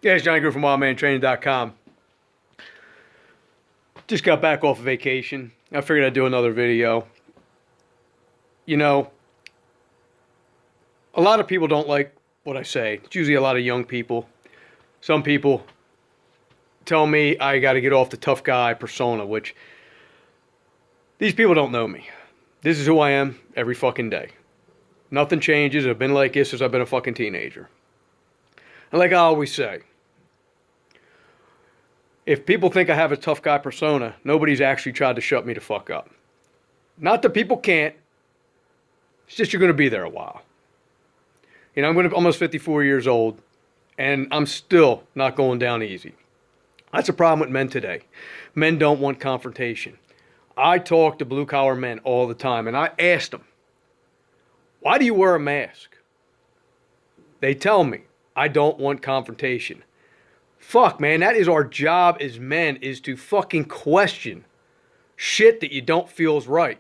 Yeah, it's Johnny Grube from wildmantraining.com. Just got back off of vacation. I figured I'd do another video. You know, a lot of people don't like what I say. It's usually a lot of young people. Some people tell me I got to get off the tough guy persona, which these people don't know me. This is who I am every fucking day. Nothing changes. I've been like this since I've been a fucking teenager. And like I always say, if people think I have a tough guy persona, nobody's actually tried to shut me the fuck up. Not that people can't. It's just you're going to be there a while. You know, I'm almost 54 years old, and I'm still not going down easy. That's a problem with men today. Men don't want confrontation. I talk to blue-collar men all the time, and I ask them, why do you wear a mask? They tell me, I don't want confrontation. Fuck, man, that is our job as men, is to fucking question shit that you don't feel is right.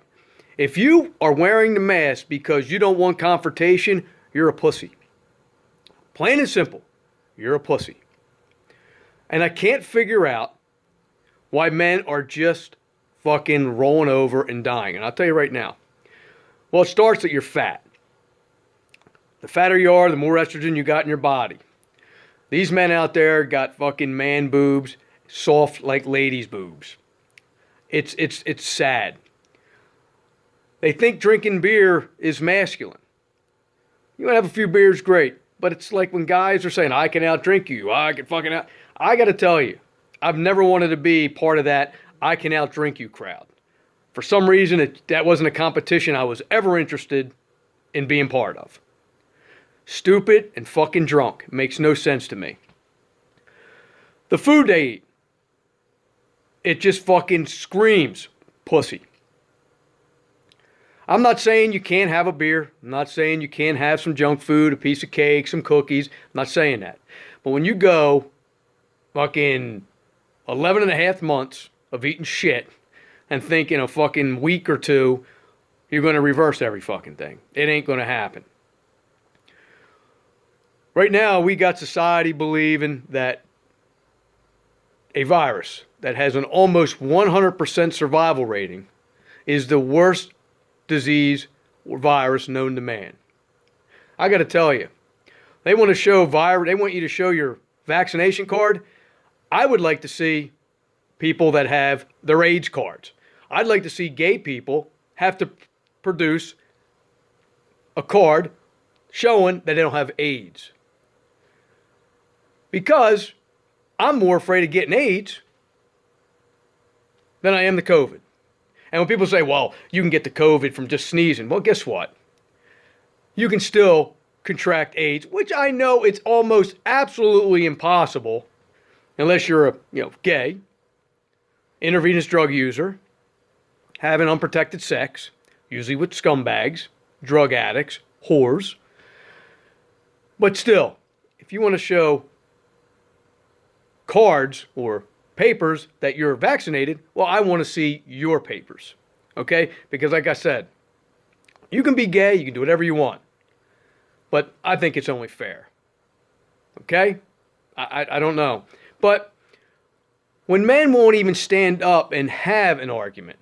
If you are wearing the mask because you don't want confrontation, you're a pussy. Plain and simple, you're a pussy. And I can't figure out why men are just fucking rolling over and dying. And I'll tell you right now. Well, it starts that you're fat. The fatter you are, the more estrogen you got in your body. These men out there got fucking man boobs, soft like ladies' boobs. It's sad. They think drinking beer is masculine. You want to have a few beers, great. But it's like when guys are saying, I can outdrink you. I can fucking out. I got to tell you, I've never wanted to be part of that I can outdrink you crowd. For some reason, that wasn't a competition I was ever interested in being part of. Stupid and fucking drunk. It makes no sense to me. The food they eat, it just fucking screams pussy. I'm not saying you can't have a beer. I'm not saying you can't have some junk food, a piece of cake, some cookies. I'm not saying that. But when you go fucking 11 and a half months of eating shit and think in a fucking week or two you're going to reverse every fucking thing, it ain't going to happen. Right now, we got society believing that a virus that has an almost 100% survival rating is the worst disease or virus known to man. I got to tell you, they want you to show your vaccination card. I would like to see people that have their AIDS cards. I'd like to see gay people have to produce a card showing that they don't have AIDS. Because I'm more afraid of getting AIDS than I am the COVID. And when people say, well, you can get the COVID from just sneezing. Well, guess what? You can still contract AIDS, which I know it's almost absolutely impossible unless you're a gay, intravenous drug user, having unprotected sex, usually with scumbags, drug addicts, whores. But still, if you want to show cards or papers that you're vaccinated, well, I want to see your papers, okay? Because like I said, you can be gay, you can do whatever you want, but I think it's only fair, okay? I don't know. But when men won't even stand up and have an argument,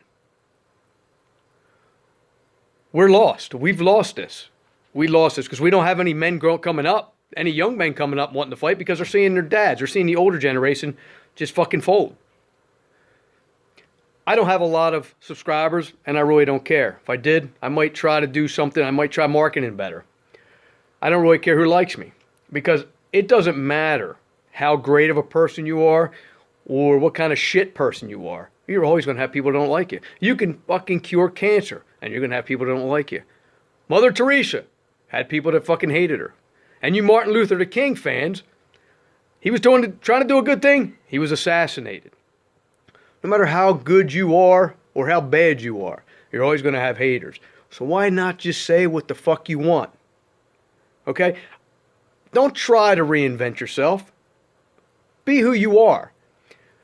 we're lost. We've lost this. We lost this because we don't have any men coming up, any young men coming up wanting to fight because they're seeing their dads, they're seeing the older generation just fucking fold. I don't have a lot of subscribers, and I really don't care. If I did, I might try to do something. I might try marketing better. I don't really care who likes me because it doesn't matter how great of a person you are or what kind of shit person you are. You're always going to have people that don't like you. You can fucking cure cancer, and you're going to have people that don't like you. Mother Teresa had people that fucking hated her. And you Martin Luther the King fans, he was trying to do a good thing. He was assassinated. No matter how good you are or how bad you are, you're always going to have haters. So why not just say what the fuck you want? Okay? Don't try to reinvent yourself. Be who you are.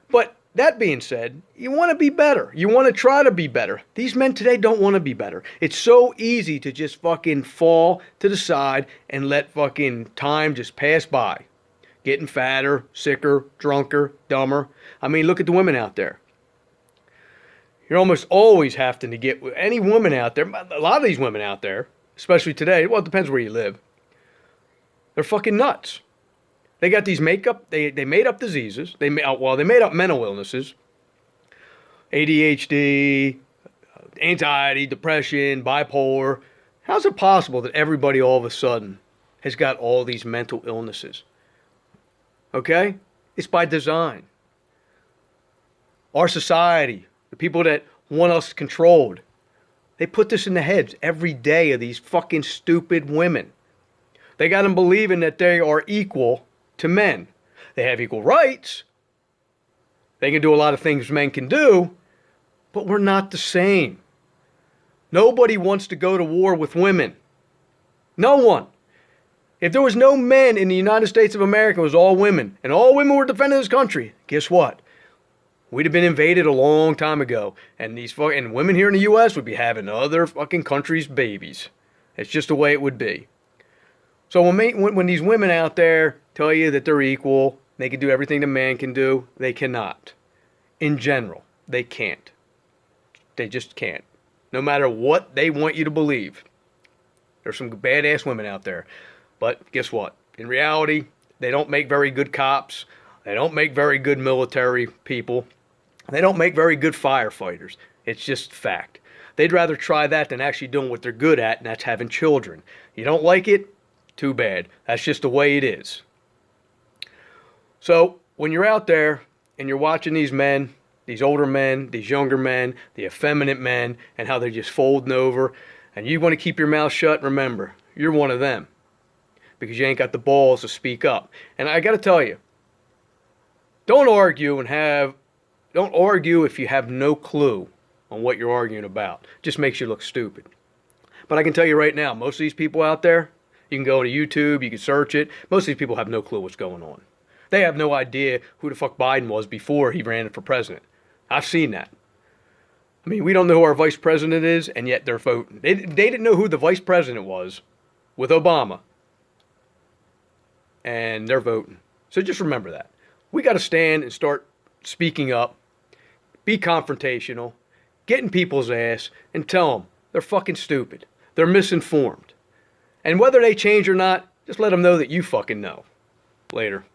But that being said, you want to be better. You want to try to be better. These men today don't want to be better. It's so easy to just fucking fall to the side and let fucking time just pass by. getting fatter, sicker, drunker, dumber. I mean, look at the women out there. You're almost always having to get any woman out there. A lot of these women out there, especially today, well, it depends where you live. They're fucking nuts. They got these they made up diseases. They made up mental illnesses. ADHD, anxiety, depression, bipolar. How's it possible that everybody all of a sudden has got all these mental illnesses? Okay? It's by design. Our society, the people that want us controlled, they put this in the heads every day of these fucking stupid women. They got them believing that they are equal to men. They have equal rights. They can do a lot of things men can do, but we're not the same. Nobody wants to go to war with women. No one. If there was no men in the United States of America, it was all women, and all women were defending this country, guess what? We'd have been invaded a long time ago, and and women here in the U.S. would be having other fucking countries' babies. It's just the way it would be. So when these women out there tell you that they're equal, they can do everything a man can do, they cannot. In general, they can't. They just can't. No matter what they want you to believe. There's some badass women out there. But guess what? In reality, they don't make very good cops. They don't make very good military people. They don't make very good firefighters. It's just fact. They'd rather try that than actually doing what they're good at, and that's having children. You don't like it? Too bad. That's just the way it is. So when you're out there and you're watching these men, these older men, these younger men, the effeminate men, and how they're just folding over, and you want to keep your mouth shut, remember, you're one of them. Because you ain't got the balls to speak up. And I got to tell you, don't argue if you have no clue on what you're arguing about. It just makes you look stupid. But I can tell you right now, most of these people out there, you can go to YouTube, you can search it. Most of these people have no clue what's going on. They have no idea who the fuck Biden was before he ran for president. I've seen that. I mean, we don't know who our vice president is, and yet they're voting. They didn't know who the vice president was with Obama. And they're voting. So just remember that. We got to stand and start speaking up, be confrontational, get in people's ass, and tell them they're fucking stupid. They're misinformed. And whether they change or not, just let them know that you fucking know. Later.